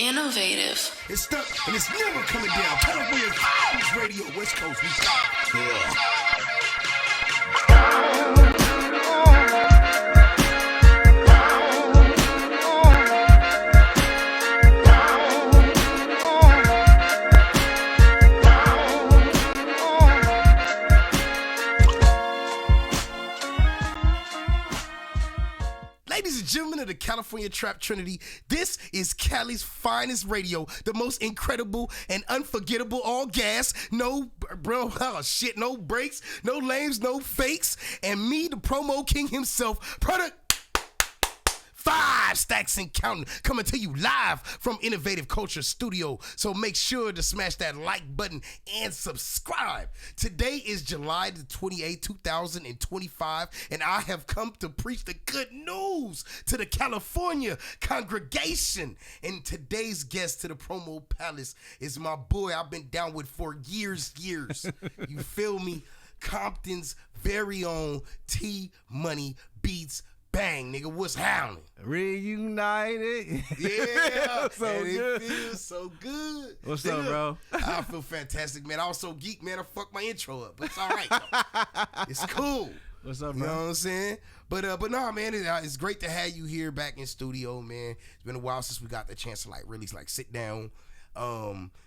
Innovative. It's stuck and it's never coming down. California's hottest radio, West Coast. We got it. Ladies and gentlemen of the California Trap Trinity, this is Cali's finest radio, the most incredible and unforgettable, all gas, no breaks, no lames, no fakes, and me, the promo king himself, product 5 stacks and counting, coming to you live from Innovative Culture Studio. So make sure to smash that like button and subscribe. Today is July the 28th, 2025, and I have come to preach the good news to the California congregation. And today's guest to the Promo Palace is my boy I've been down with for years. You feel me? Compton's very own Tmoney Beats Bang, nigga, what's howling? Reunited. Yeah. So good. It feels so good. What's nigga, up, bro? I feel fantastic, man. I was so geek, man. I fucked my intro up, but it's all right, though. It's cool. What's up, You bro? know what I'm saying? But no, man, it's great to have you here back in studio, man. It's been a while since we got the chance to really sit down.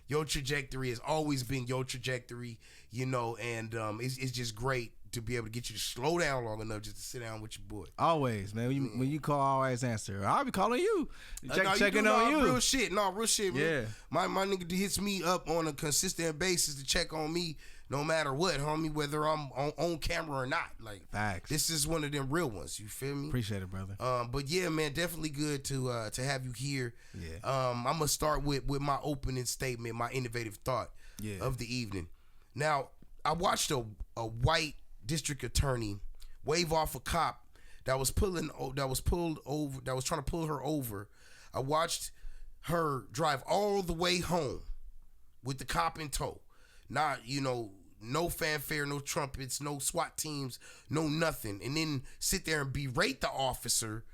Your trajectory has always been your trajectory, you know, and it's just great to be able to get you to slow down long enough just to sit down with your boy. Always, man. When you call, I always answer. I'll be calling you. Checking on you. Real shit, man. Yeah. My nigga hits me up on a consistent basis to check on me no matter what, homie, whether I'm on camera or not. Like, facts. This is one of them real ones. You feel me? Appreciate it, brother. But yeah, man, definitely good to have you here. Yeah. I'm gonna start with my opening statement, my innovative thought of the evening. Now, I watched a white district attorney wave off a cop that was trying to pull her over. I watched her drive all the way home with the cop in tow. Not, no fanfare, no trumpets, no SWAT teams, no nothing. And then sit there and berate the officer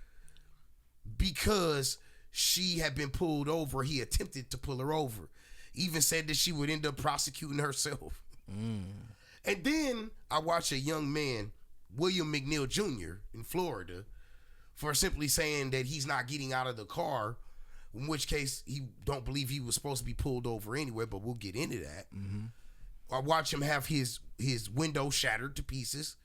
because she had been pulled over. He attempted to pull her over. Even said that she would end up prosecuting herself. And then I watched a young man, William McNeil Jr. in Florida, for simply saying that he's not getting out of the car, in which case he don't believe he was supposed to be pulled over anyway, but we'll get into that. I watch him have his window shattered to pieces,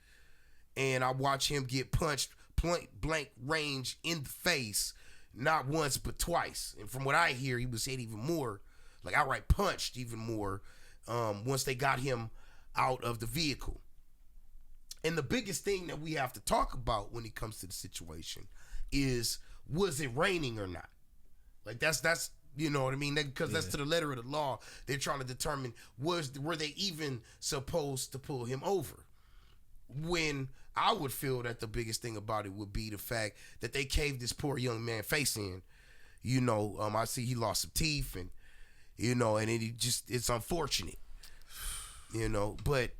and I watch him get punched blank range in the face, not once but twice. And from what I hear, he was hit even more, like outright punched even more, once they got him out of the vehicle. And the biggest thing that we have to talk about when it comes to the situation is, was it raining or not? Like that's you know what I mean? Because that's to the letter of the law. They're trying to determine were they even supposed to pull him over? When I would feel that the biggest thing about it would be the fact that they caved this poor young man face in. I see he lost some teeth, and and it's unfortunate. But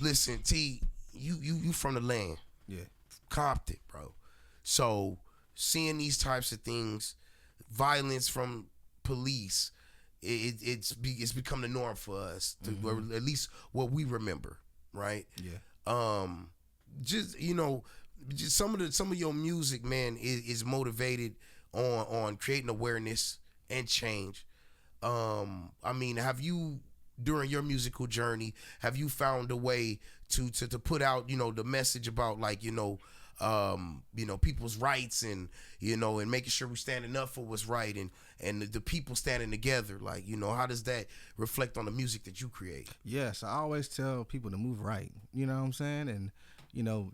listen, T, you from the land. Yeah. Compton, bro. So seeing these types of things, violence from police, it's become the norm for us, or at least what we remember, right? Yeah. Just some of your music, man, is motivated on creating awareness and change. Have you, during your musical journey, have you found a way to put out, the message about people's rights and making sure we're standing up for what's right and the people standing together? How does that reflect on the music that you create? Yes, I always tell people to move right. You know what I'm saying? And,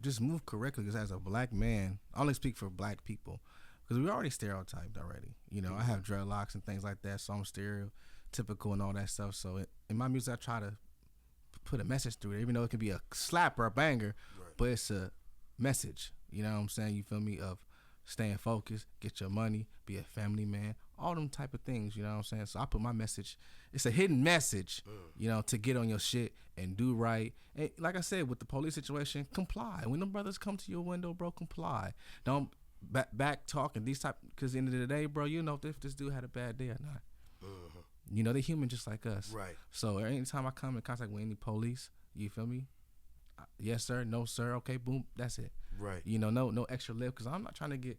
just move correctly, because as a black man, I only speak for black people, because we're already stereotyped already. I have dreadlocks and things like that, so I'm stereotypical and all that stuff. So in my music, I try to put a message through it, even though it can be a slap or a banger, but it's a message. You know what I'm saying? You feel me? Of staying focused, get your money, be a family man, all them type of things. You know what I'm saying? So I put my message. It's a hidden message, to get on your shit and do right. And like I said, with the police situation, comply. When them brothers come to your window, bro, comply. Don't back talking these type, because at the end of the day, bro, you know if this dude had a bad day or not. You know, they're human just like us. Right. So anytime I come in contact with any police, you feel me? Yes, sir. No, sir. Okay, boom. That's it. Right. You know, no extra lip, because I'm not trying to get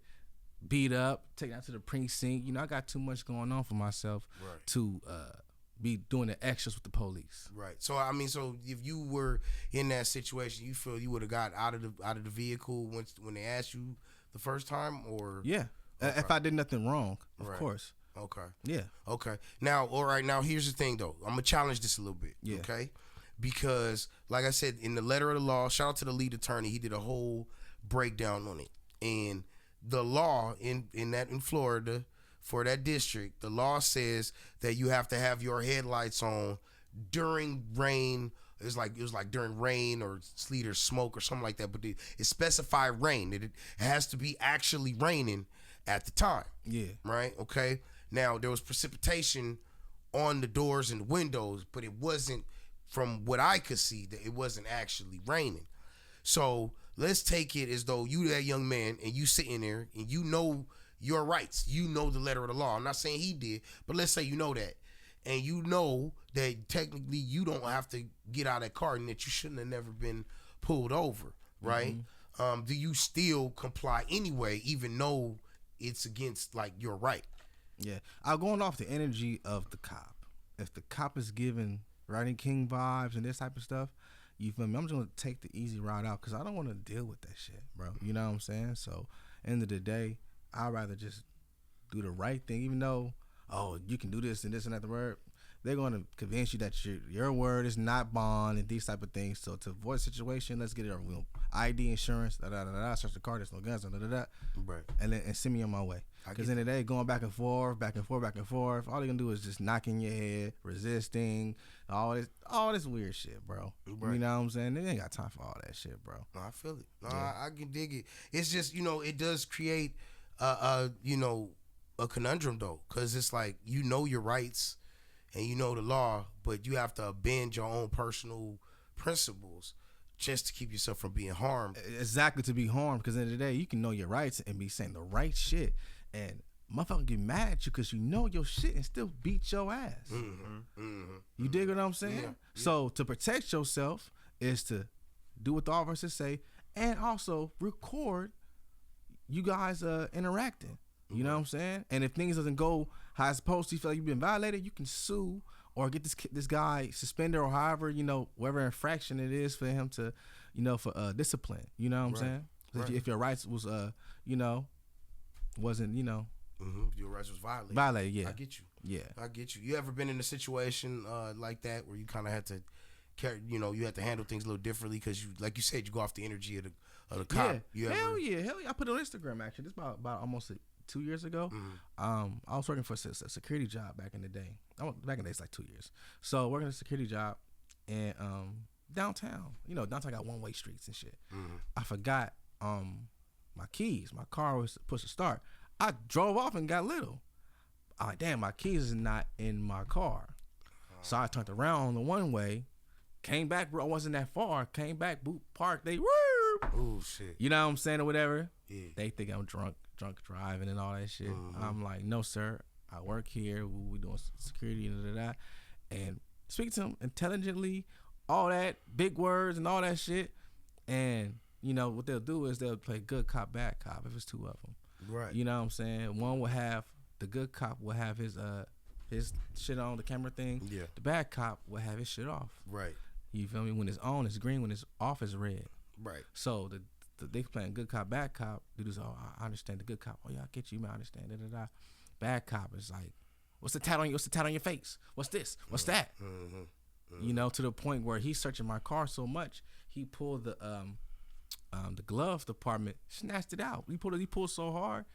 beat up, taken out to the precinct. You know, I got too much going on for myself to be doing the extras with the police. Right. So I mean, so if you were in that situation, you feel you would have got out of the vehicle when they asked you the first time, or yeah, okay. If I did nothing wrong, of course. Okay. Yeah. Okay. Now, all right. Now, here's the thing, though. I'm gonna challenge this a little bit. Yeah. Okay. Because, like I said, in the letter of the law, shout out to the lead attorney. He did a whole breakdown on it, and the law in Florida for that district, the law says that you have to have your headlights on during rain. It was like during rain or sleet or smoke or something like that. But it specified rain. It has to be actually raining at the time. Yeah. Right. Okay. Now, there was precipitation on the doors and the windows, but it wasn't, from what I could see, that it wasn't actually raining. So let's take it as though you that young man and you sitting there and you know your rights. You know the letter of the law. I'm not saying he did, but let's say you know that. And you know that technically you don't have to get out of that car and that you shouldn't have never been pulled over, right? Mm-hmm. Do you still comply anyway, even though it's against, like, your right? Yeah, I'm going off the energy of the cop. If the cop is giving Rodney King vibes and this type of stuff, you feel me? I'm just gonna take the easy route out because I don't want to deal with that shit, bro. You know what I'm saying? So, end of the day, I'd rather just do the right thing, even though, oh, you can do this and this and that. The word, they're gonna convince you that your word is not bond and these type of things. So to avoid the situation, let's get it over. ID, insurance, search the car, there's no guns, right, and send me on my way. Because in the day, going back and forth, all they're gonna do is just knock in your head, resisting, all this weird shit, bro. Right. You know what I'm saying? They ain't got time for all that shit, bro. No, I feel it. No, yeah. I can dig it. It's just, it does create a conundrum, though, because it's like, your rights and the law, but you have to bend your own personal principles just to keep yourself from being harmed. Exactly, to be harmed, because in the day, you can know your rights and be saying the right shit, and motherfucker get mad at you because you know your shit and still beat your ass. Mm-hmm. Mm-hmm. You dig what I'm saying? Yeah. So to protect yourself is to do what the officers say and also record you guys interacting. You know what I'm saying? And if things doesn't go how it's supposed to, you feel like you've been violated, you can sue or get this guy suspended or however, whatever infraction it is for him to, for discipline. You know what I'm saying? Right. If your rights was, wasn't, your rights was violated. Yeah. I get you. Yeah. I get you. You ever been in a situation like that where you kind of had to carry, you had to handle things a little differently because you, like you said, you go off the energy of the cop. Yeah. Hell yeah. I put it on Instagram, actually. This about almost 2 years ago. Mm-hmm. I was working for a security job back in the day. Back in the day, it's like 2 years. So working a security job and downtown. Downtown got one-way streets and shit. Mm-hmm. I forgot my keys. My car was supposed to start. I drove off and got little. I'm like, damn, my keys is not in my car. So I turned around on the one way, came back, bro. I wasn't that far. Came back, boot, parked. They, woo! Oh, shit. You know what I'm saying, or whatever? Yeah. They think I'm drunk driving and all that shit. Mm-hmm. I'm like, no, sir. I work here. We doing security and da. And speak to them intelligently, all that, big words and all that shit. And, what they'll do is they'll play good cop, bad cop if it's two of them. Right. You know what I'm saying? One will have, the good cop will have his shit on, the camera thing. Yeah. The bad cop will have his shit off. Right. You feel me? When it's on, it's green. When it's off, it's red. Right. So they playing good cop, bad cop. Dudes, I understand the good cop. Oh yeah, I get you, man. I understand. Da. Bad cop is like, what's the tat on your face? What's this? What's that? Mm-hmm. Mm-hmm. To the point where he's searching my car so much, he pulled the glove department, snatched it out. He pulled so hard.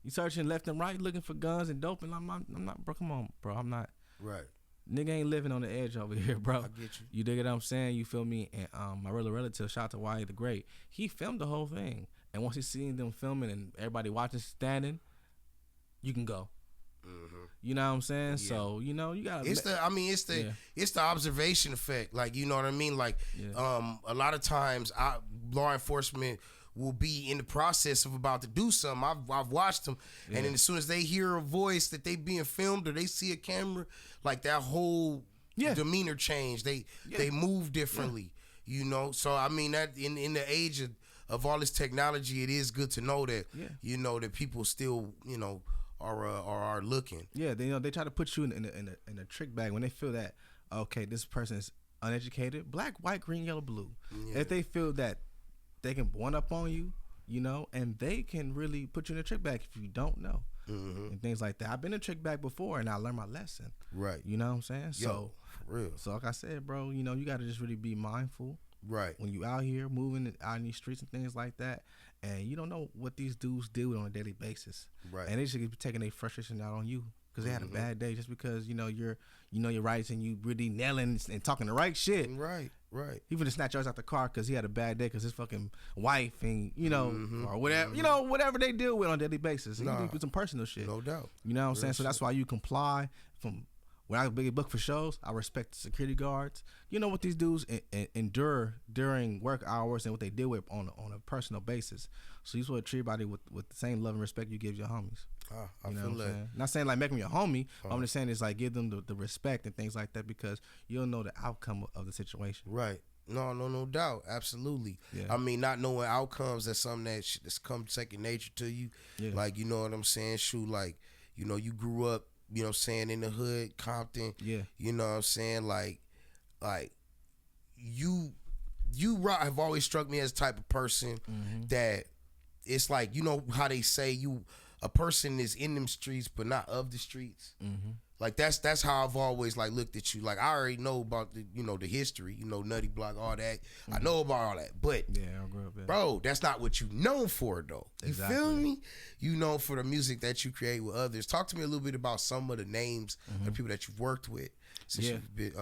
He's searching left and right, looking for guns and dope. And I'm not, bro. Come on, bro. I'm not. Right. Nigga ain't living on the edge over here, bro. I get you. You dig what I'm saying? You feel me? And my real relative, shout out to Wyatt the Great, he filmed the whole thing. And once he seen them filming and everybody watching standing, you can go. Mm-hmm. You know what I'm saying? Yeah. So you gotta. It's the observation effect. Like, you know what I mean? Like, a lot of times law enforcement will be in the process of about to do something. I've watched them, and then as soon as they hear a voice that they being filmed or they see a camera, like that whole demeanor change. They move differently, you know. So I mean that in the age of all this technology, it is good to know that you know that people still are looking. Yeah, they try to put you in a trick bag when they feel that okay, this person is uneducated, black, white, green, yellow, blue. Yeah. If they feel that they can one up on you, you know, and they can really put you in a trick bag if you don't know. And things like that. I've been in a trick bag before and I learned my lesson. Right. You know what I'm saying? So for real. So like I said, bro, you know, you gotta just really be mindful. Right. When you out here moving out in these streets and things like that, and you don't know what these dudes deal with on a daily basis. Right. And they should be taking their frustration out on you because they had a bad day just because you're right and you really nailing and talking the right shit. Right. Right. He would snatch yours out the car because he had a bad day because his fucking wife and or whatever whatever they deal with on a daily basis. Nah, you do some personal shit. No doubt. You know what I'm saying? So that's why you comply from. When I book for shows, I respect the security guards. You know what these dudes endure during work hours and what they deal with on a personal basis. So you supposed to treat everybody with the same love and respect you give your homies. I feel that. Not saying like make them your homie. I'm just saying is like give them the respect and things like that because you don't know the outcome of the situation. Right. No doubt. Absolutely. Yeah. I mean, not knowing outcomes, that's something that's come second nature to you. Yeah. Like, you know what I'm saying? Shoot, like, you know, you grew up, you know what I'm saying, in the hood, Compton. Yeah. You know what I'm saying? Like you have always struck me as the type of person that it's like, you know how they say a person is in them streets but not of the streets. Like that's how I've always like looked at you. Like I already know about the history, Nutty Block, all that. I know about all that, but I grew up there. Bro, that's not what you known for though. You feel me? You known for the music that you create with others. Talk to me a little bit about some of the names of the people that you've worked with since you've been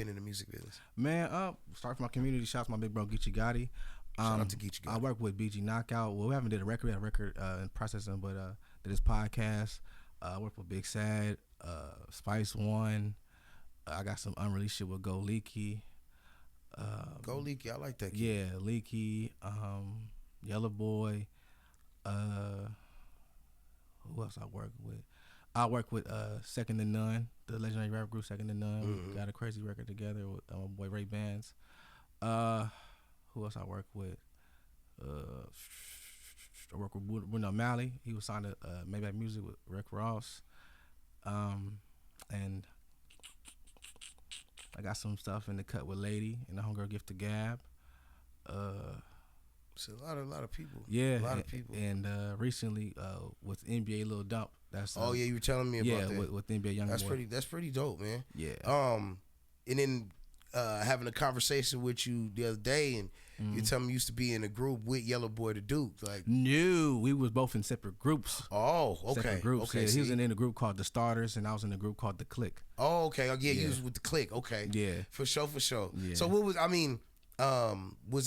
in the music business. Man, start from my community. Shout out to my big bro Geechee Gotti. Shout out to Geechee Gotti. I work with BG Knockout. Well, we haven't did a record. We had a record in processing, but did his podcast. I work with Big Sad. Spice One. I got some unreleased shit with Go Leaky. Go Leaky, I like that kid. Yeah, Leaky, Yellow Boy. Who else I work with? I work with Second to None, the legendary rap group Second to None. We got a crazy record together with my boy Ray Bands. Who else I work with? I work with Bruno Malley. He was signed to Maybach Music with Rick Ross. And I got some stuff in the cut with Lady and the Homegirl Gift to Gab. It's a lot of people. Yeah, a lot of people. And recently with NBA Lil Dump. That's you were telling me about that. Yeah, with NBA Young Boy. That's pretty dope, man. Yeah. And then having a conversation with you the other day, and you tell me you used to be in a group with Yellow Boy the Duke. Like, no, we was both in separate groups. Oh, okay. Separate groups. Okay, yeah, he was in a group called The Starters, and I was in a group called The Click. Oh, okay. You was with The Click. Okay. Yeah. For sure. Yeah. So was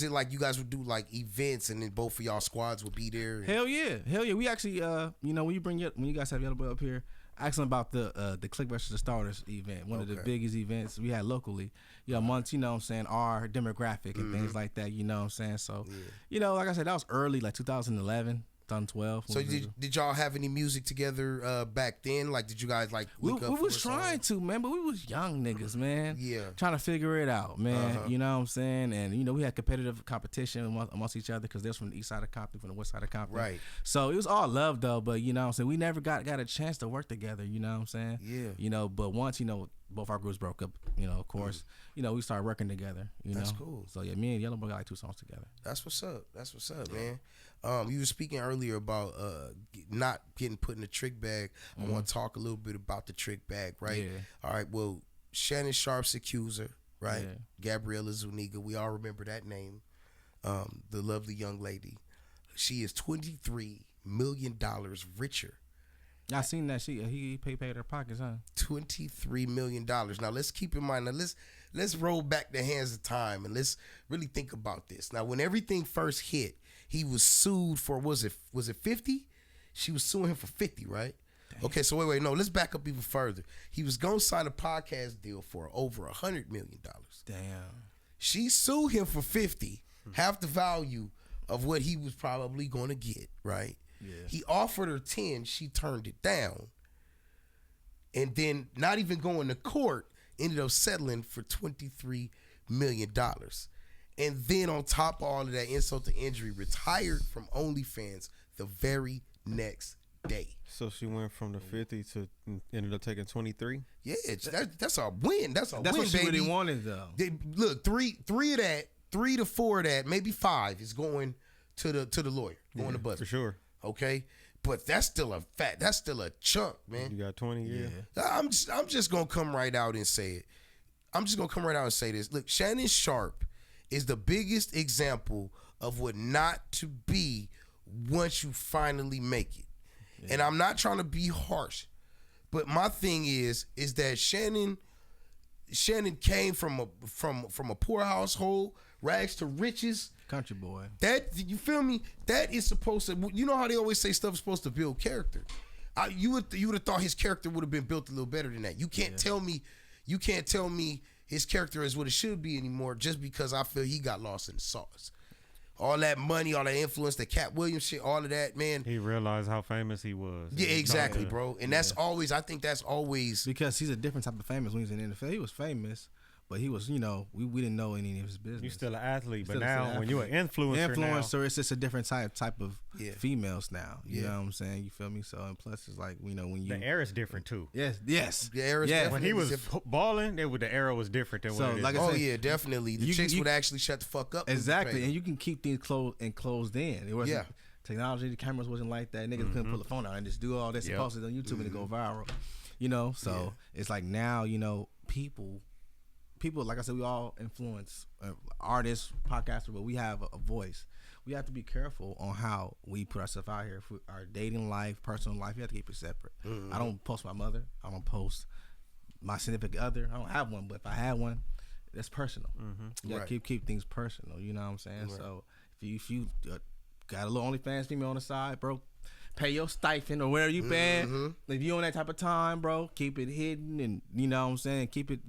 it like you guys would do like events and then both of y'all squads would be there? Hell yeah. We actually, when you guys have Yellow Boy up here, ask them about the Click versus The Starters event, one of the biggest events we had locally. Amongst, our demographic and things like that, you know what I'm saying? So, like I said, that was early, like 2011, 2012. So did y'all have any music together back then? Like, did you guys like link up? We was trying to, man, but we was young niggas, man. Yeah. Trying to figure it out, man. You know what I'm saying? And, we had competitive competition amongst each other because they're from the east side of Compton, from the west side of Compton. Right. So it was all love, though, but, you know what I'm saying? We never got a chance to work together, you know what I'm saying? Yeah. But once, both our groups broke up, of course, we started working together, That's cool. So, yeah, me and Yellow Boy got like 2 songs together. That's what's up, man. You were speaking earlier about not getting put in a trick bag. I want to talk a little bit about the trick bag, right? Yeah. All right, well, Shannon Sharp's accuser, right? Yeah. Gabriella Zuniga, we all remember that name. The lovely young lady. She is $23 million richer. I seen that he paid her pockets, huh? $23 million. Now let's keep in mind. Now let's roll back the hands of time and let's really think about this. Now, when everything first hit, he was sued for was it 50? She was suing him for 50, right? Damn. Okay, so wait, no, let's back up even further. He was gonna sign a podcast deal for over $100 million. Damn. She sued him for 50, half the value of what he was probably going to get, right? Yeah. He offered her 10, she turned it down. And then not even going to court, ended up settling for $23 million. And then on top of all of that, insult to injury, retired from OnlyFans the very next day. So she went from the 50 to ended up taking 23. Yeah, that's a win. That's what win, she baby. really wanted, though. Look, three of that, 3 to 4 of that, maybe 5 is going to the lawyer, going to Buzz for sure. Okay, but that's still a chunk, man. You got 20 years. Yeah. I'm just gonna come right out and say it. I'm just gonna come right out and say this. Look, Shannon Sharp is the biggest example of what not to be once you finally make it. Yeah. And I'm not trying to be harsh, but my thing is that Shannon came from a poor household, rags to riches. Country boy. That, you feel me? That is supposed to, you know how they always say stuff is supposed to build character. You would have thought his character would have been built a little better than that. You can't tell me his character is what it should be anymore just because I feel he got lost in the sauce. All that money, all that influence, the Cat Williams shit, all of that, man. He realized how famous he was. Yeah, exactly, bro. And that's always, I think that's always. Because he's a different type of famous when he's in the NFL. He was famous, but he was, we didn't know any of his business. You're still an athlete, but now when you're an influencer now, it's just a different type of females now. You know what I'm saying? You feel me? So, and plus it's like, when you. The era is different too. Yes. The era is different. When he was balling, the era was different than what it is. Like I said, yeah, definitely. The chicks would actually shut the fuck up. Exactly. And you can keep things closed in. It wasn't technology, the cameras wasn't like that. Niggas couldn't pull the phone out and just do all this and post it on YouTube and it go viral. So it's like now, people, like I said, we all influence artists, podcasters, but we have a voice. We have to be careful on how we put ourselves out here. For our dating life, personal life, you have to keep it separate. I don't post my mother. I don't post my significant other. I don't have one, but if I had one, that's personal. You got to keep things personal. You know what I'm saying? Right. So if you got a little OnlyFans female on the side, bro, pay your stipend or wherever you paying. If you on that type of time, bro, keep it hidden and you know what I'm saying, keep it,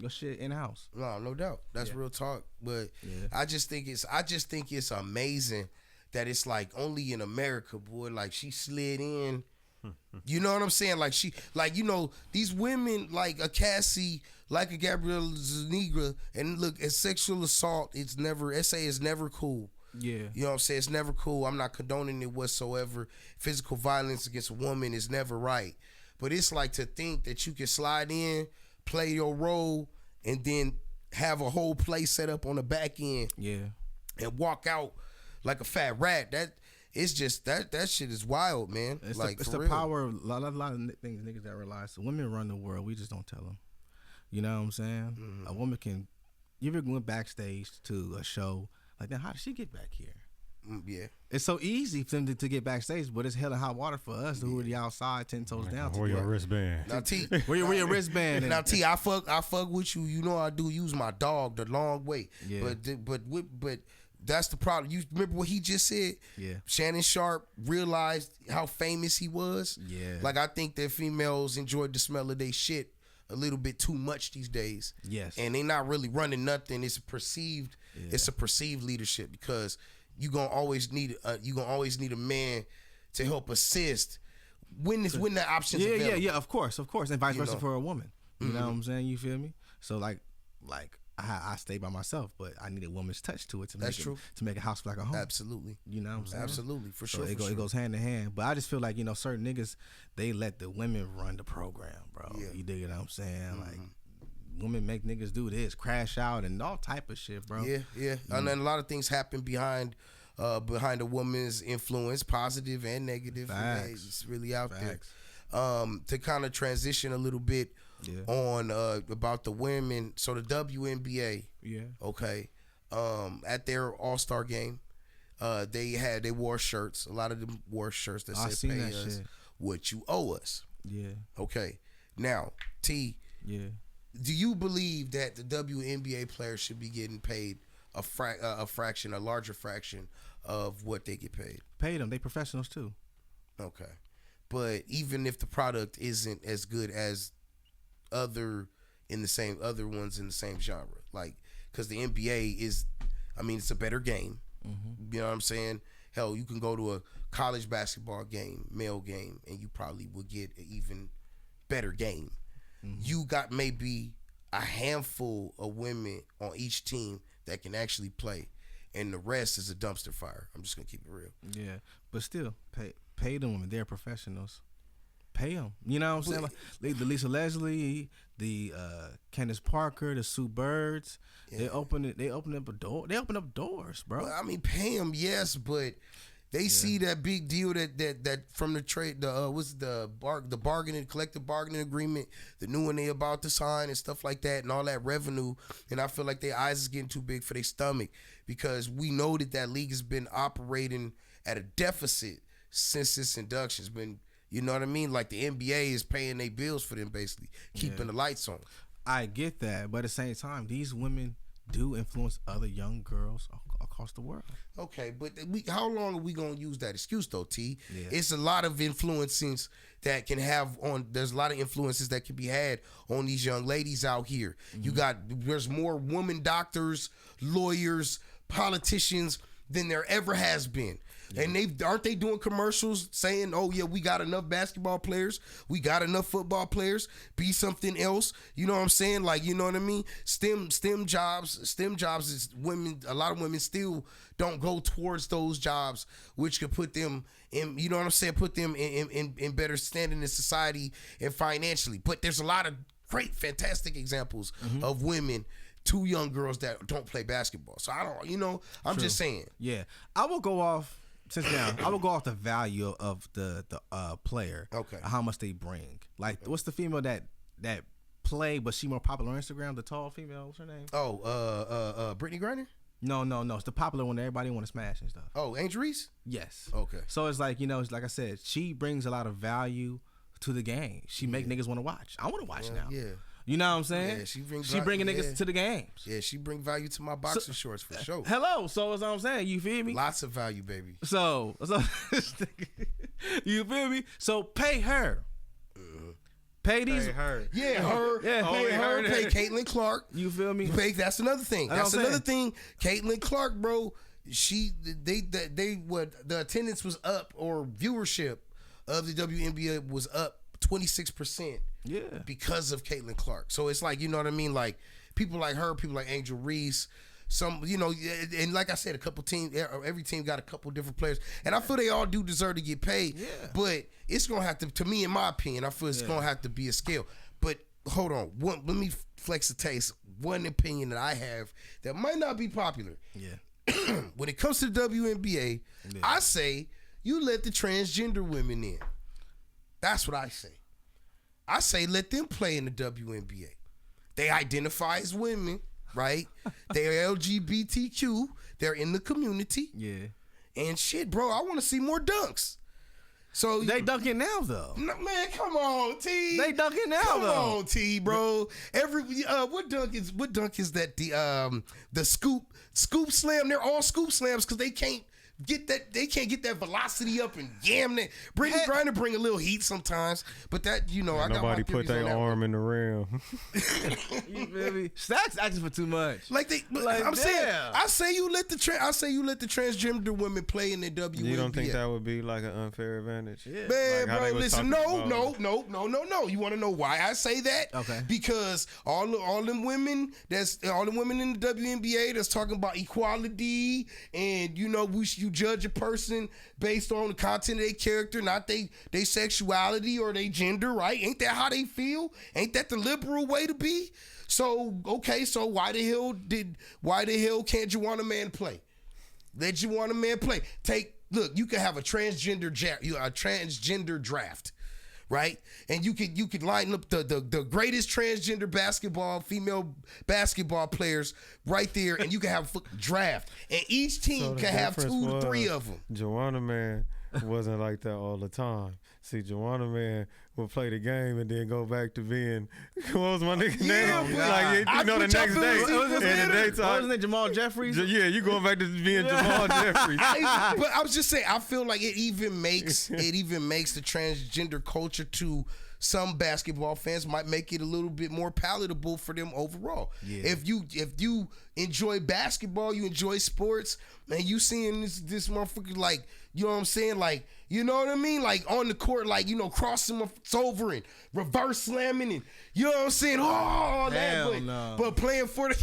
your shit in house. No doubt. That's real talk. But I just think it's amazing that it's like only in America, boy. Like she slid in. You know what I'm saying? Like she, these women like a Cassie, like a Gabrielle Zuniga, and look, a sexual assault, SA is never cool. Yeah. You know what I'm saying? It's never cool. I'm not condoning it whatsoever. Physical violence against a woman is never right. But it's like to think that you can slide in, play your role, and then have a whole play set up on the back end. Yeah. And walk out like a fat rat. It's just that shit is wild, man. It's like the real. power of a lot of things niggas that realize. So women run the world. We just don't tell them. You know what I'm saying? A woman can. You ever went backstage to a show like that? How did she get back here? Yeah. It's so easy for them to get backstage, but it's hell and hot water for us who are the outside 10 toes down. Where your wristband? Now T, where your wristband? Now T, I fuck with you. You know I do use my dog the long way. Yeah. But that's the problem. You remember what he just said? Yeah. Shannon Sharp realized how famous he was. Yeah. Like I think that females enjoyed the smell of their shit a little bit too much these days. Yes. And they not really running nothing. It's a perceived leadership because you gonna always need a man to help assist when the options available. Yeah, of course, and vice versa for a woman. You know what I'm saying? You feel me? So like I stay by myself, but I need a woman's touch to it to make a house feel like a home. Absolutely. You know what I'm saying? Absolutely, for so sure. It goes hand in hand. But I just feel like certain niggas, they let the women run the program, bro. Yeah. You dig what I'm saying? Like women make niggas do this, crash out, and all type of shit, bro. Yeah. And then a lot of things happen behind a woman's influence, positive and negative. Facts. It's really out Facts. there. To kind of transition a little bit on about the women. So the WNBA, okay, at their All-Star game, they wore shirts. A lot of them wore shirts that said "Pay us shit. What you owe us." Yeah. Okay. Now, T. Yeah. Do you believe that the WNBA players should be getting paid a larger fraction of what they get paid? Pay them. They professionals too. Okay. But even if the product isn't as good as other ones in the same genre, like, because the NBA it's a better game. Mm-hmm. You know what I'm saying? Hell, you can go to a college basketball game, male game, and you probably will get an even better game. Mm-hmm. You got maybe a handful of women on each team that can actually play, and the rest is a dumpster fire. I'm just gonna keep it real. Yeah, but still, pay them women. They're professionals. Pay them. You know what I'm saying? Like the Lisa Leslie, the Candace Parker, the Sue Birds. Yeah. They open up a door. They open up doors, bro. Well, I mean, pay them, yes, but they see that big deal that from the trade, what's the bargaining, collective bargaining agreement, the new one they about to sign and stuff like that, and all that revenue. And I feel like their eyes is getting too big for their stomach, because we know that league has been operating at a deficit since its induction. It's been, you know what I mean? Like the NBA is paying their bills for them, basically keeping the lights on. I get that, but at the same time, these women do influence other young girls across the world. Okay, but how long are we gonna use that excuse though, T? Yeah. It's a lot of influences that can have on. There's a lot of influences that can be had on these young ladies out here. Mm-hmm. There's more women doctors, lawyers, politicians than there ever has been. Yeah. And aren't they doing commercials saying, "Oh yeah, we got enough basketball players, we got enough football players, be something else." You know what I'm saying? Like, you know what I mean? STEM jobs is women. A lot of women still don't go towards those jobs, which could put them in. You know what I'm saying? Put them in better standing in society and financially. But there's a lot of great, fantastic examples of women. Two young girls that don't play basketball. So I don't, I'm True. just saying. Yeah, I will go off. I will go off the value of the player. Okay. How much they bring. Like, what's the female that play, but she more popular on Instagram? The tall female. What's her name? Oh, Brittany Griner? No. It's the popular one that everybody want to smash and stuff. Oh, Angel Reese? Yes. Okay. So it's like, it's like I said, she brings a lot of value to the game. She make niggas want to watch. I want to watch now. Yeah. You know what I'm saying? Yeah, she bringing niggas to the games. Yeah, she bring value to my boxing shorts for sure. Hello, so that's what I'm saying. You feel me? Lots of value, baby. So you feel me? So pay her. Pay these. Pay her. Yeah, her. Yeah, pay her. Pay Caitlin Clark. You feel me? That's another thing. That's another thing. Caitlin Clark, bro. The attendance was up, or viewership of the WNBA was up 26%. Yeah. Because of Caitlin Clark. So it's like, you know what I mean? Like, people like her, people like Angel Reese, and like I said, a couple teams, every team got a couple different players. And I feel they all do deserve to get paid. Yeah. But it's going to have to me, in my opinion, I feel it's going to have to be a scale. But hold on. Let me flex the taste. One opinion that I have that might not be popular. Yeah. When it comes to the WNBA, I say you let the transgender women in. That's what I say. I say let them play in the WNBA. They identify as women, right? They're LGBTQ. They're in the community. Yeah. And shit, bro, I want to see more dunks. So they dunking now, though. No, man, come on, T. They dunking now, come though. Come on, T, bro. What dunk is that? The scoop slam. They're all scoop slams because they can't get that velocity up and yam that. Brittany Griner bring a little heat sometimes, but that, I got nobody put their arm in the rim. You feel me? Stacks asking for too much. I'm saying, I say you let the transgender women play in the WNBA. You don't think that would be like an unfair advantage? Yeah. Man, bro, listen, no. You want to know why I say that? Okay. Because all them women in the WNBA that's talking about equality and you judge a person based on the content of their character, not they sexuality or their gender, right? Ain't that how they feel? Ain't that the liberal way to be? So, okay, so why the hell can't Juwanna Mann play? Let Juwanna Mann play. Look, you can have a transgender draft, right? And you could line up the greatest transgender female basketball players right there, and you can have a draft. And each team can have 2 to 3 of them. Juwanna Mann wasn't like that all the time. See, Juwanna Mann will play the game and then go back to being what was my nigga name? I You know, the put y'all next day feelings in in the daytime. What was his name? Jamal Jeffries? Yeah, you going back to being Jamal Jeffries. But I was just saying, I feel like it even makes the transgender culture to some basketball fans might make it a little bit more palatable for them overall. Yeah. If you enjoy basketball, you enjoy sports, and you seeing this motherfucker, like, you know what I'm saying, like, you know what I mean, like on the court, like, you know, crossing over and reverse slamming and, you know what I'm saying, all that, but playing for the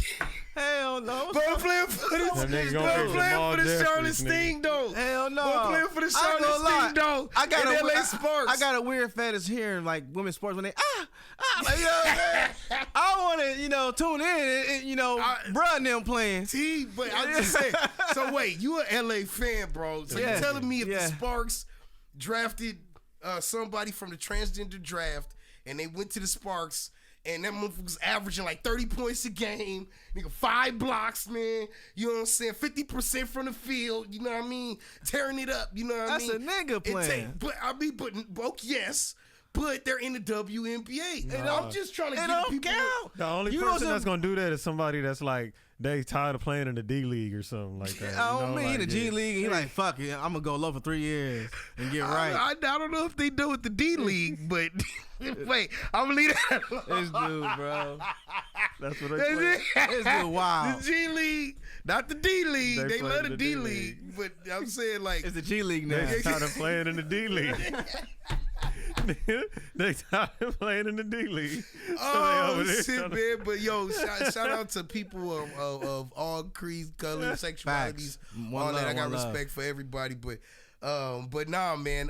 hell no. But playing for the Charlotte Sting though. Hell no. But playing for the Charlotte Sting though. I got LA Sparks. I got a weird fetish hearing like women's sports when they like, you know what I'm saying? I want to, you know, tune in and you know, bruh and them playing. But I'm just saying. So wait, you an LA fan, bro? So you're telling me if the Sparks drafted somebody from the transgender draft and they went to the Sparks and that motherfucker was averaging like 30 points a game, nigga, 5 blocks, man. You know what I'm saying? 50% from the field, you know what I mean? Tearing it up, you know what I mean? That's a nigga playing. Yes, but they're in the WNBA. And I'm just trying to get people. Count. The only person that's gonna do that is somebody that's like they tired of playing in the D League or something like that. I don't mean the G League. He like, fuck it, I'm gonna go low for 3 years and get right. I don't know if they do with the D League, but wait, I'm gonna leave that alone. This dude, bro. That's what they play. This dude, wow. The G League, not the D League. They love the D League, but I'm saying like it's the G League now. They tired of playing in the D League. They tired of playing in the D League. Oh shit, man! But yo, shout out to people of all creeds, colors, sexualities, all that. I got respect for everybody, but nah, man.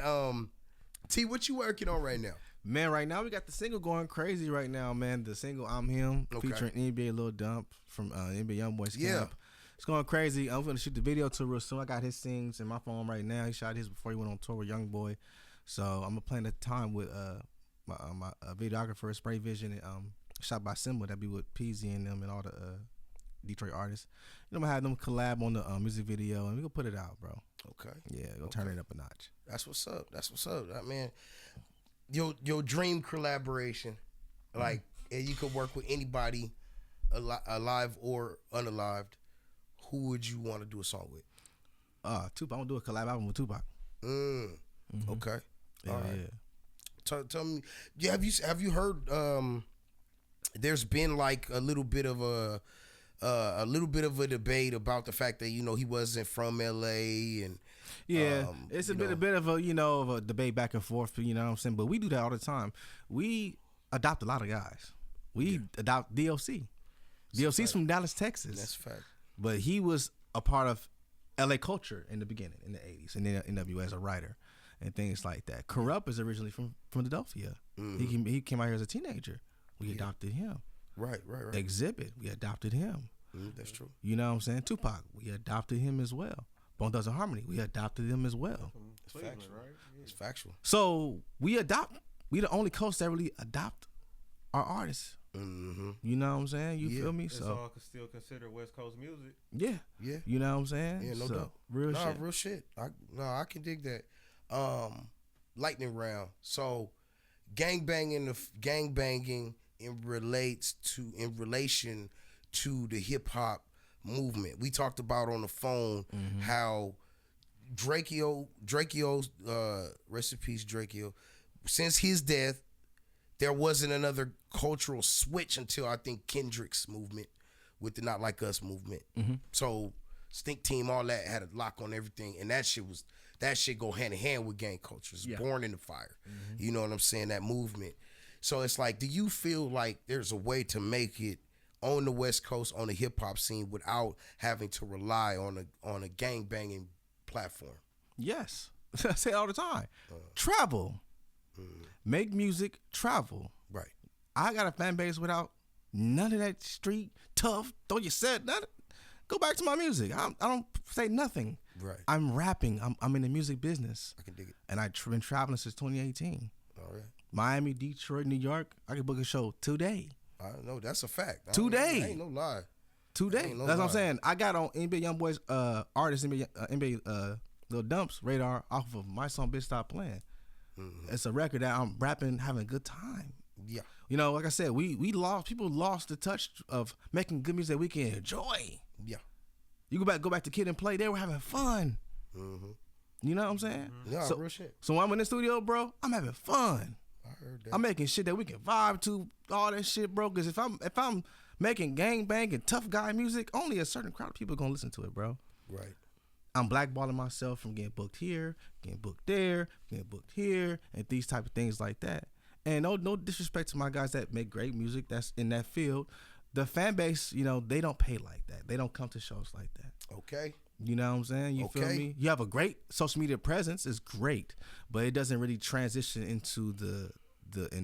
T, what you working on right now? Man, right now we got the single going crazy right now, man. The single "I'm Him" featuring NBA Lil Dump from NBA YoungBoys Camp. It's going crazy. I'm gonna shoot the video to real soon. I got his sings in my phone right now. He shot his before he went on tour with YoungBoy. So I'm gonna plan the time with my videographer, Spray Vision, and shot by Simba. That be with Peasy and them and all the Detroit artists. You know, I'm gonna have them collab on the music video, and we gonna put it out, bro. Okay. Yeah, gonna turn it up a notch. That's what's up. That, man, your dream collaboration, like, and you could work with anybody, alive or unalived. Who would you want to do a song with? Tupac. I'm gonna do a collab album with Tupac. Okay. All right. Yeah. Tell me, have you heard? There's been like a little bit of a debate about the fact that, you know, he wasn't from LA and it's a bit of a debate back and forth. You know what I'm saying? But we do that all the time. We adopt a lot of guys. We adopt DOC. DOC's from Dallas, Texas. That's a fact. But he was a part of LA culture in the beginning, in the 80s, and then NWA as a writer and things like that. Corrupt is originally from Philadelphia. He came out here as a teenager. We adopted him. Right. Exhibit, we adopted him. That's true. You know what I'm saying? Tupac, we adopted him as well. Bone Thugs and Harmony, we adopted him as well. It's factual, right? Yeah. It's factual. So we the only coast that really adopt our artists. You know what I'm saying? You feel me? It's so all still considered West Coast music. Yeah. You know what I'm saying? Yeah, no doubt. Real shit. I can dig that. Lightning round. So gangbanging in relation to the hip hop movement. We talked about on the phone how Drakeo's rest in peace, Drakeo. Since his death, there wasn't another cultural switch until I think Kendrick's movement with the Not Like Us movement. So Stink Team, all that had a lock on everything, and that shit go hand in hand with gang culture. It's born in the fire. You know what I'm saying? That movement. So it's like, do you feel like there's a way to make it on the West Coast on the hip hop scene without having to rely on a gang banging platform? Yes. I say it all the time. Travel. Make music, travel. Right. I got a fan base without none of that street tough, throw your set, nothing. Go back to my music. I don't say nothing. Right. I'm rapping. I'm in the music business. I can dig it. And I've been traveling since 2018. All right. Miami, Detroit, New York. I can book a show today. I know that's a fact. Today. Ain't no lie. Today. That's what I'm saying. I got on NBA YoungBoys artists, NBA Lil Dump's radar off of my song Bitch Stop Playing. It's a record that I'm rapping, having a good time. Yeah. You know, like I said, people lost the touch of making good music that we can enjoy. Yeah. You go back to Kid and Play, they were having fun. You know what I'm saying? Yeah, real shit. So when I'm in the studio, bro, I'm having fun. I heard that. I'm making shit that we can vibe to, all that shit, bro. Because if I'm making gangbang and tough guy music, only a certain crowd of people gonna listen to it, bro. Right. I'm blackballing myself from getting booked here, getting booked there, getting booked here, and these type of things like that. And no disrespect to my guys that make great music that's in that field. The fan base, you know, they don't pay like that. They don't come to shows like that. Okay. You know what I'm saying? You feel me? You have a great social media presence, it's great, but it doesn't really transition into the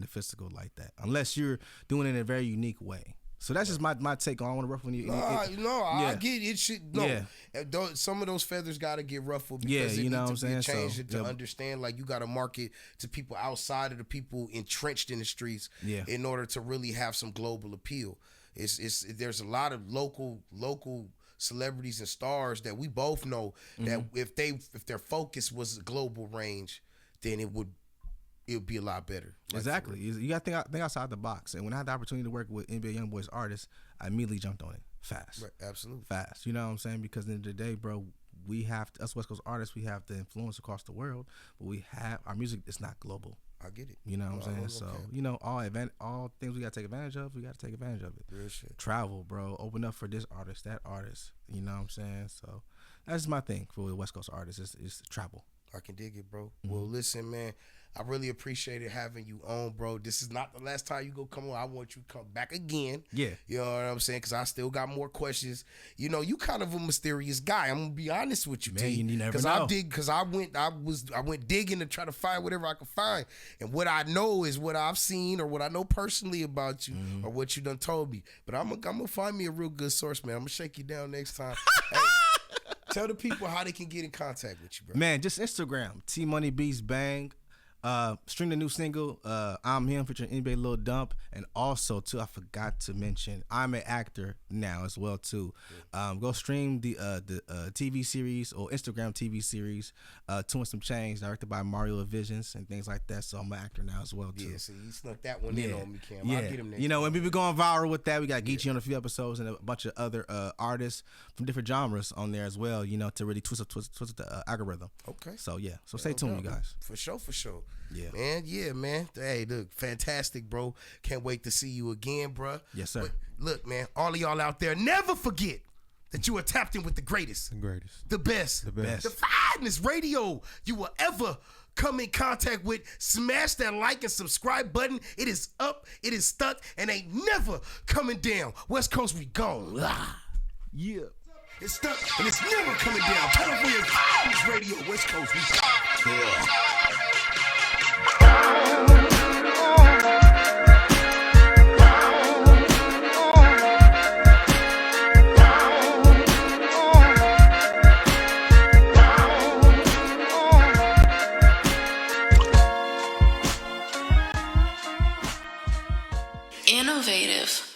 physical like that unless you're doing it in a very unique way. So that's just my take on. I want to ruffle you. I get it. Should no. Yeah. Some of those feathers got to get ruffled because it needs to be changed to understand. Like you got to market to people outside of the people entrenched in the streets in order to really have some global appeal. There's a lot of local celebrities and stars that we both know that if their focus was a global range, then it would be a lot better. Exactly. You got to think outside the box. And when I had the opportunity to work with NBA YoungBoys artists, I immediately jumped on it fast. Right, absolutely. Fast. You know what I'm saying? Because at the end of the day, bro, us West Coast artists, we have the influence across the world, but our music is not global. I get it. You know what I'm saying? So, you know, all things we got to take advantage of, we got to take advantage of it. Real shit. Travel, bro. Open up for this artist, that artist. You know what I'm saying? So, that's my thing for the West Coast artists is travel. I can dig it, bro. Well, listen, man. I really appreciated having you on, bro. This is not the last time you go come on. I want you to come back again. Yeah. You know what I'm saying? Because I still got more questions. You know, you kind of a mysterious guy. I'm going to be honest with you, man, T. You never know. Because I went digging to try to find whatever I could find. And what I know is what I've seen or what I know personally about you or what you done told me. But I'm going to find me a real good source, man. I'm going to shake you down next time. Hey, tell the people how they can get in contact with you, bro. Man, just Instagram. Tmoney Beats Bang. Stream the new single, I'm Him featuring NBA Lil Dump, and also too, I forgot to mention, I'm an actor now as well too. Go stream the TV series or Instagram TV series, Two and Some Change, directed by Mario Visions and things like that. So I'm an actor now as well too. Yeah, so you snuck that one in on me, Cam. Yeah. I'll get him next you know, time. when people going viral with that, we got Geechee on a few episodes and a bunch of other artists from different genres on there as well. You know, to really twist the algorithm. Okay. So yeah, so stay tuned, you guys. For sure. Yeah, man. Hey, look, fantastic, bro. Can't wait to see you again, bro. Yes, sir. But look, man, all of y'all out there, never forget that you are tapped in with the greatest, the best, the finest radio you will ever come in contact with. Smash that like and subscribe button. It is up, it is stuck, and ain't never coming down. West Coast, we gone. Yeah. It's stuck, and it's never coming down. Turn up for your finest radio. West Coast, we gone. Yeah. Innovative.